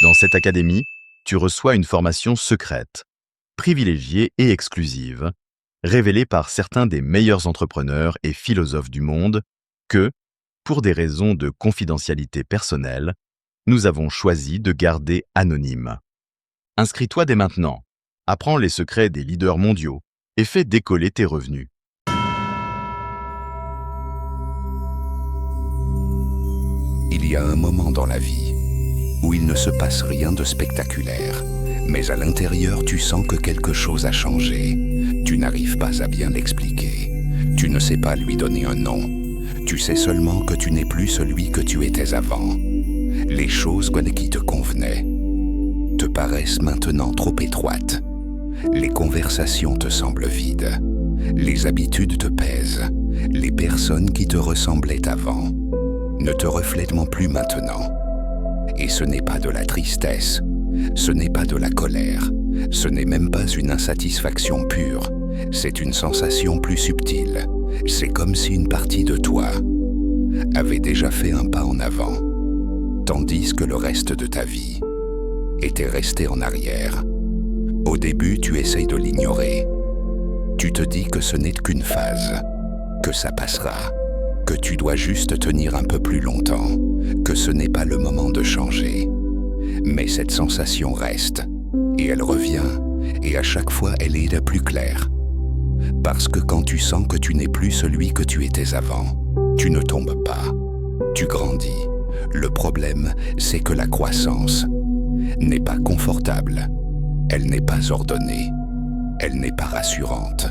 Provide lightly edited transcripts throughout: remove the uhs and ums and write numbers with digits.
Dans cette académie, tu reçois une formation secrète, privilégiée et exclusive, révélée par certains des meilleurs entrepreneurs et philosophes du monde que, pour des raisons de confidentialité personnelle, nous avons choisi de garder anonyme. Inscris-toi dès maintenant, apprends les secrets des leaders mondiaux et fais décoller tes revenus. Il y a un moment dans la vie où il ne se passe rien de spectaculaire, mais à l'intérieur tu sens que quelque chose a changé. Tu n'arrives pas à bien l'expliquer. Tu ne sais pas lui donner un nom. Tu sais seulement que tu n'es plus celui que tu étais avant. Les choses qui te convenaient te paraissent maintenant trop étroites. Les conversations te semblent vides. Les habitudes te pèsent. Les personnes qui te ressemblaient avant ne te reflètent plus maintenant. Et ce n'est pas de la tristesse, ce n'est pas de la colère, ce n'est même pas une insatisfaction pure, c'est une sensation plus subtile. C'est comme si une partie de toi avait déjà fait un pas en avant, tandis que le reste de ta vie était resté en arrière. Au début, tu essayes de l'ignorer. Tu te dis que ce n'est qu'une phase, que ça passera, que tu dois juste tenir un peu plus longtemps, que ce n'est pas le moment de changer. Mais cette sensation reste, et elle revient, et à chaque fois elle est la plus claire. Parce que quand tu sens que tu n'es plus celui que tu étais avant, tu ne tombes pas, tu grandis. Le problème, c'est que la croissance n'est pas confortable, elle n'est pas ordonnée, elle n'est pas rassurante.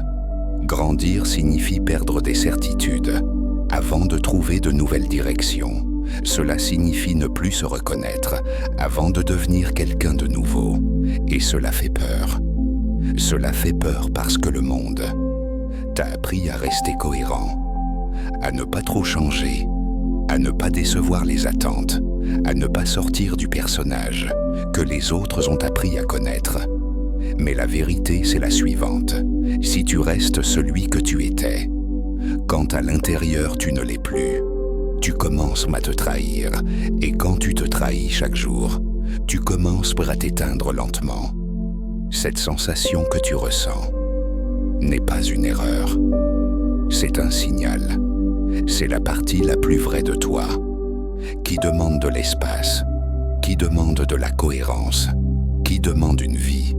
Grandir signifie perdre des certitudes avant de trouver de nouvelles directions. Cela signifie ne plus se reconnaître avant de devenir quelqu'un de nouveau. Et cela fait peur. Cela fait peur parce que le monde t'a appris à rester cohérent, à ne pas trop changer, à ne pas décevoir les attentes, à ne pas sortir du personnage que les autres ont appris à connaître. Mais la vérité, c'est la suivante. Si tu restes celui que tu étais, quand à l'intérieur tu ne l'es plus, tu commences à te trahir. Et quand tu te trahis chaque jour, tu commences à t'éteindre lentement. Cette sensation que tu ressens n'est pas une erreur. C'est un signal. C'est la partie la plus vraie de toi, qui demande de l'espace, qui demande de la cohérence, qui demande une vie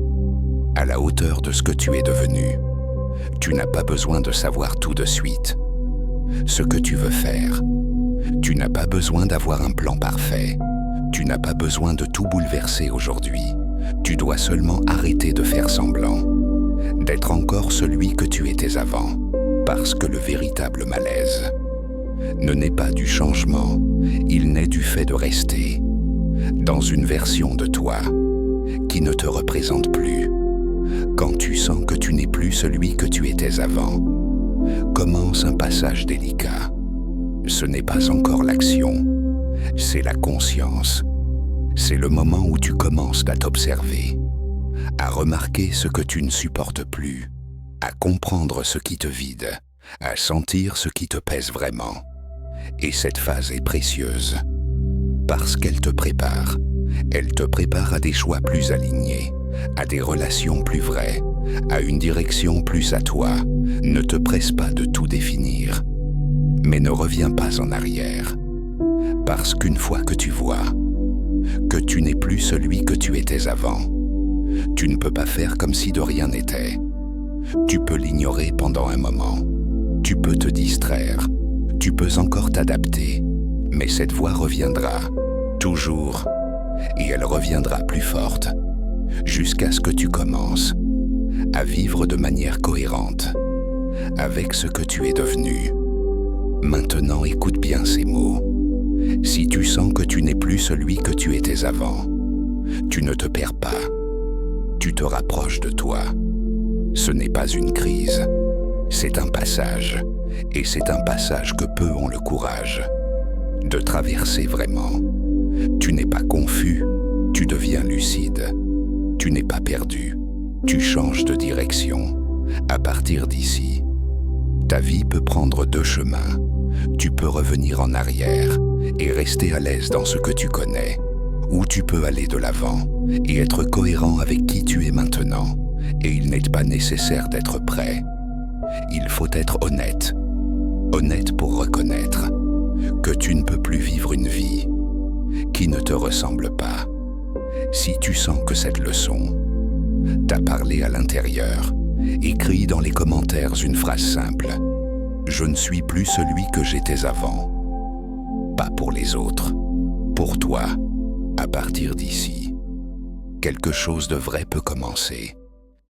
à la hauteur de ce que tu es devenu. Tu n'as pas besoin de savoir tout de suite ce que tu veux faire. Tu n'as pas besoin d'avoir un plan parfait. Tu n'as pas besoin de tout bouleverser aujourd'hui. Tu dois seulement arrêter de faire semblant d'être encore celui que tu étais avant. Parce que le véritable malaise ne naît pas du changement, il naît du fait de rester dans une version de toi qui ne te représente plus. Quand tu sens que tu n'es plus celui que tu étais avant, commence un passage délicat. Ce n'est pas encore l'action, c'est la conscience. C'est le moment où tu commences à t'observer, à remarquer ce que tu ne supportes plus, à comprendre ce qui te vide, à sentir ce qui te pèse vraiment. Et cette phase est précieuse, parce qu'elle te prépare. Elle te prépare à des choix plus alignés, à des relations plus vraies, à une direction plus à toi. Ne te presse pas de tout définir, mais ne reviens pas en arrière. Parce qu'une fois que tu vois que tu n'es plus celui que tu étais avant, tu ne peux pas faire comme si de rien n'était. Tu peux l'ignorer pendant un moment. Tu peux te distraire. Tu peux encore t'adapter. Mais cette voix reviendra, toujours, et elle reviendra plus forte, jusqu'à ce que tu commences à vivre de manière cohérente avec ce que tu es devenu. Maintenant, écoute bien ces mots. Si tu sens que tu n'es plus celui que tu étais avant, tu ne te perds pas. Tu te rapproches de toi. Ce n'est pas une crise, c'est un passage. Et c'est un passage que peu ont le courage de traverser vraiment. Tu n'es pas confus, tu deviens lucide. Tu n'es pas perdu, tu changes de direction. À partir d'ici, ta vie peut prendre deux chemins. Tu peux revenir en arrière et rester à l'aise dans ce que tu connais, où tu peux aller de l'avant et être cohérent avec qui tu es maintenant. Et il n'est pas nécessaire d'être prêt. Il faut être honnête. Honnête pour reconnaître que tu ne peux plus vivre une vie qui ne te ressemble pas. Si tu sens que cette leçon t'a parlé à l'intérieur, écris dans les commentaires une phrase simple. Je ne suis plus celui que j'étais avant. Pas pour les autres, pour toi. À partir d'ici, quelque chose de vrai peut commencer.